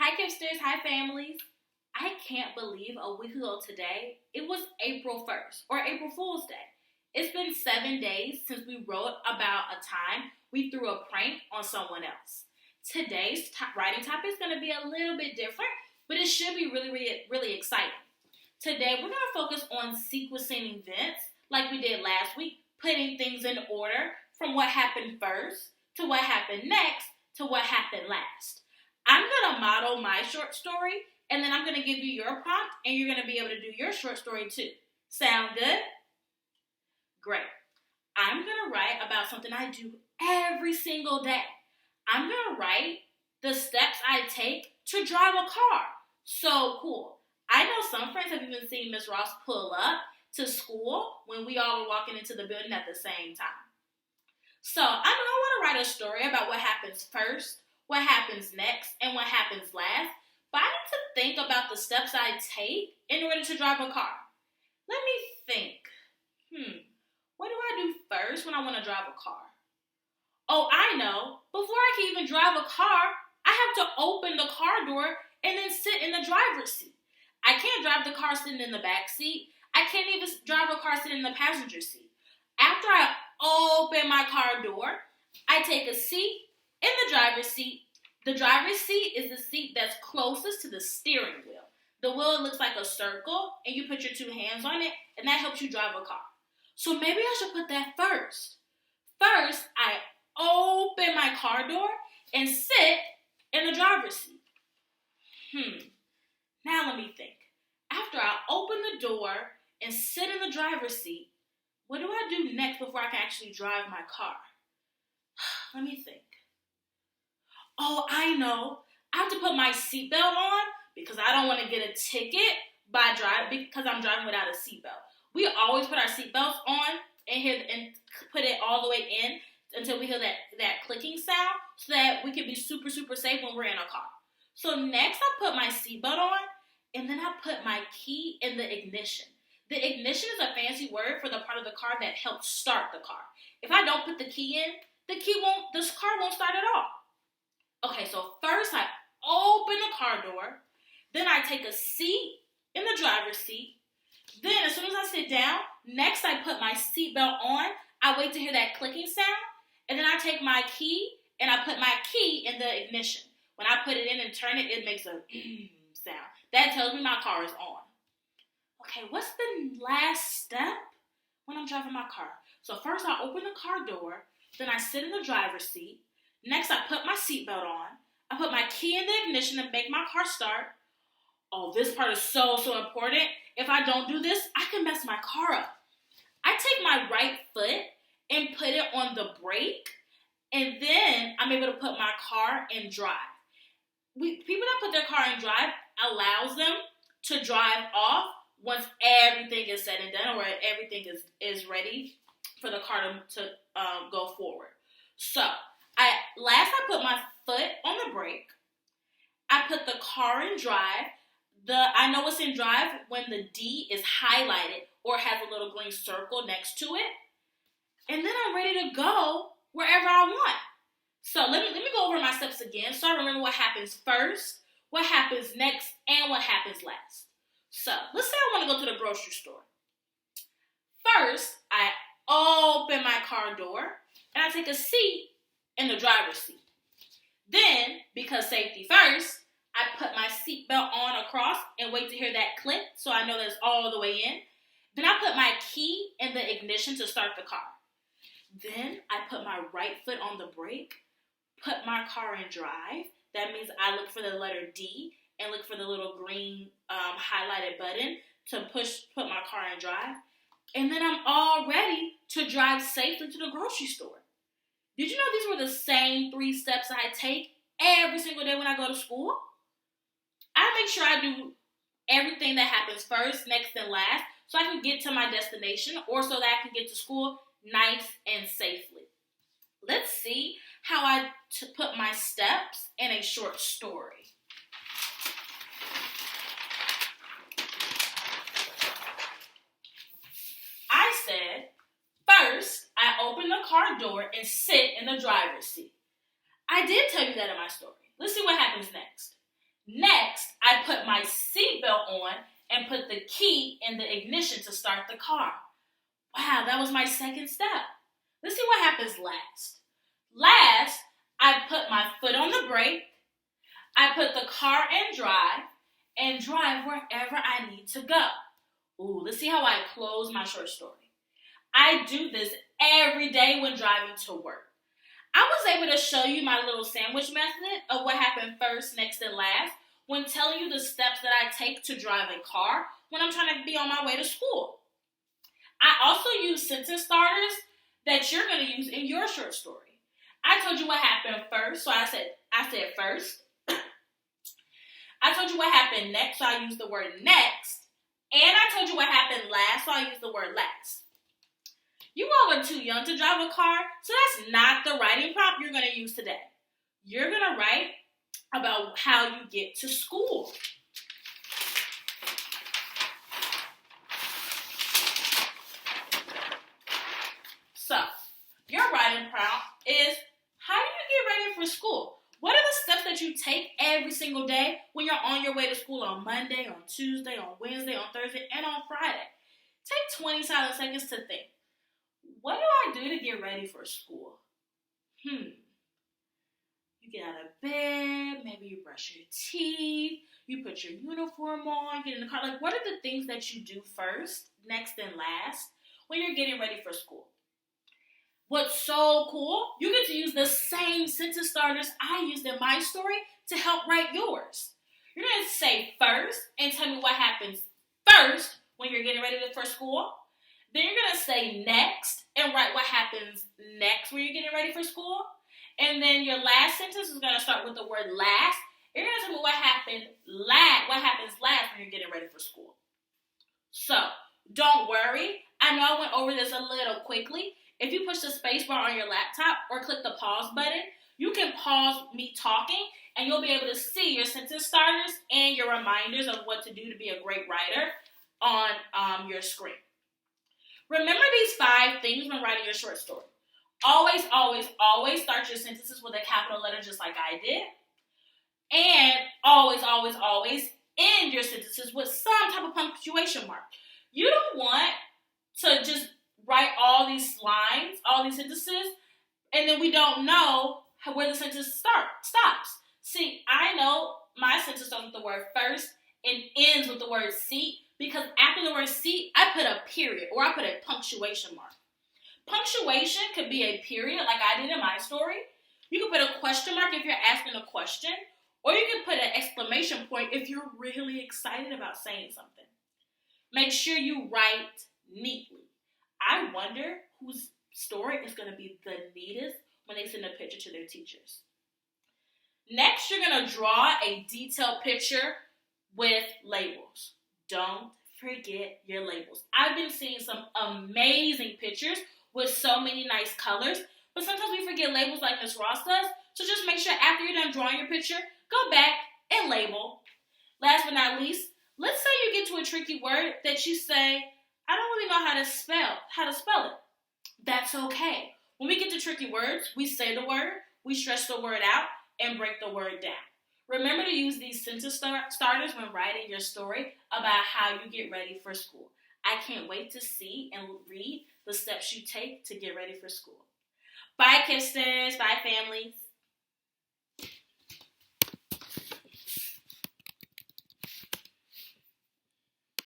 Hi, Kipsters. Hi, families. I can't believe a week ago today, it was April 1st, or April Fool's Day. It's been 7 days since we wrote about a time we threw a prank on someone else. Today's writing topic is going to be a little bit different, but it should be really exciting. Today, we're going to focus on sequencing events like we did last week, putting things in order from what happened first to what happened next to what happened last. I'm going to model my short story, and then I'm going to give you your prompt, and you're going to be able to do your short story too. Sound good? Great. I'm going to write about something I do every single day. I'm going to write the steps I take to drive a car. So cool. I know some friends have even seen Miss Ross pull up to school when we all were walking into the building at the same time. So I want to write a story about what happens first, what happens next, and what happens last. But I need to think about the steps I take in order to drive a car. Let me think. What do I do first when I want to drive a car? Oh, I know. Before I can even drive a car, I have to open the car door and then sit in the driver's seat. I can't drive the car sitting in the back seat. I can't even drive a car sitting in the passenger seat. After I open my car door, I take a seat in the driver's seat. The driver's seat is the seat that's closest to the steering wheel. The wheel looks like a circle, and you put your two hands on it, and that helps you drive a car. So maybe I should put that first. First, I open my car door and sit in the driver's seat. Now let me think. After I open the door and sit in the driver's seat, what do I do next before I can actually drive my car? Let me think. Oh, I know. I have to put my seatbelt on because I don't want to get a ticket because I'm driving without a seatbelt. We always put our seatbelts on and put it all the way in until we hear that clicking sound so that we can be super, super safe when we're in a car. So next I put my seatbelt on and then I put my key in the ignition. The ignition is a fancy word for the part of the car that helps start the car. If I don't put the key in, this car won't start at all. Okay, so first I open the car door, then I take a seat in the driver's seat. Then as soon as I sit down, next I put my seatbelt on. I wait to hear that clicking sound, and then I take my key and I put my key in the ignition. When I put it in and turn it, it makes a sound. That tells me my car is on. Okay, what's the last step when I'm driving my car? So first I open the car door, then I sit in the driver's seat. Next I put my seatbelt on. I put my key in the ignition to make my car start. Oh, this part is so important. If I don't do this, I can mess my car up. I take my right foot and put it on the brake, and then I'm able to put my car in drive. People that put their car in drive allows them to drive off once everything is said and done, or everything is ready for the car to go forward. So, I put my foot on the brake. I put the car in drive. I know it's in drive when the D is highlighted or has a little green circle next to it. And then I'm ready to go wherever I want. So let me go over my steps again so I remember what happens first, what happens next, and what happens last. So let's say I want to go to the grocery store. First, I open my car door and I take a seat in the driver's seat. Then, because safety first, I put my seatbelt on across and wait to hear that click so I know that it's all the way in. Then I put my key in the ignition to start the car. Then I put my right foot on the brake, put my car in drive. That means I look for the letter D and look for the little green highlighted button to put my car in drive. And then I'm all ready to drive safely to the grocery store. Did you know these were the same 3 steps I take every single day when I go to school? I make sure I do everything that happens first, next, and last so I can get to my destination or so that I can get to school nice and safely. Let's see how I put my steps in a short story. I said, first, I open the car door and sit in the driver's seat. I did tell you that in my story. Let's see what happens next. my seatbelt on and put the key in the ignition to start the car. Wow, that was my second step. Let's see what happens last. Last, I put my foot on the brake, I put the car in drive, and drive wherever I need to go. Ooh, let's see how I close my short story. I do this every day when driving to work. I was able to show you my little sandwich method of what happened first, next, and last when telling you the steps that I take to drive a car when I'm trying to be on my way to school. I also use sentence starters that you're going to use in your short story. I told you what happened first, so I said first. I told you what happened next, so I used the word next. And I told you what happened last, so I used the word last. You all are too young to drive a car, so that's not the writing prompt you're going to use today. You're going to write about how you get to school. So, your writing prompt is, how do you get ready for school? What are the steps that you take every single day when you're on your way to school on Monday, on Tuesday, on Wednesday, on Thursday, and on Friday? Take 20 silent seconds to think. What do I do to get ready for school? You get out of bed, maybe you brush your teeth, you put your uniform on, get in the car. Like, what are the things that you do first, next, and last when you're getting ready for school? What's so cool, you get to use the same sentence starters I used in my story to help write yours. You're going to say first and tell me what happens first when you're getting ready for school. Then you're going to say next and write what happens next when you're getting ready for school. And then your last sentence is going to start with the word last. You're going to tell me what happens last when you're getting ready for school. So, don't worry. I know I went over this a little quickly. If you push the space bar on your laptop or click the pause button, you can pause me talking and you'll be able to see your sentence starters and your reminders of what to do to be a great writer on your screen. Remember these 5 things when writing your short story. Always, always, always start your sentences with a capital letter just like I did. And always, always, always end your sentences with some type of punctuation mark. You don't want to just write all these lines, all these sentences, and then we don't know where the sentence stops. See, I know my sentence starts with the word first and ends with the word seat because after the word seat, I put a period or I put a punctuation mark. Punctuation could be a period like I did in my story. You can put a question mark if you're asking a question, or you can put an exclamation point if you're really excited about saying something. Make sure you write neatly. I wonder whose story is going to be the neatest when they send a picture to their teachers. Next, you're going to draw a detailed picture with labels. Don't forget your labels. I've been seeing some amazing pictures with so many nice colors, but sometimes we forget labels like Ms. Ross does, so just make sure after you're done drawing your picture, go back and label. Last but not least, let's say you get to a tricky word that you say, I don't really know how to spell it. That's okay. When we get to tricky words, we say the word, we stretch the word out, and break the word down. Remember to use these sentence starters when writing your story about how you get ready for school. I can't wait to see and read the steps you take to get ready for school. Bye, Kipsters. Bye, family.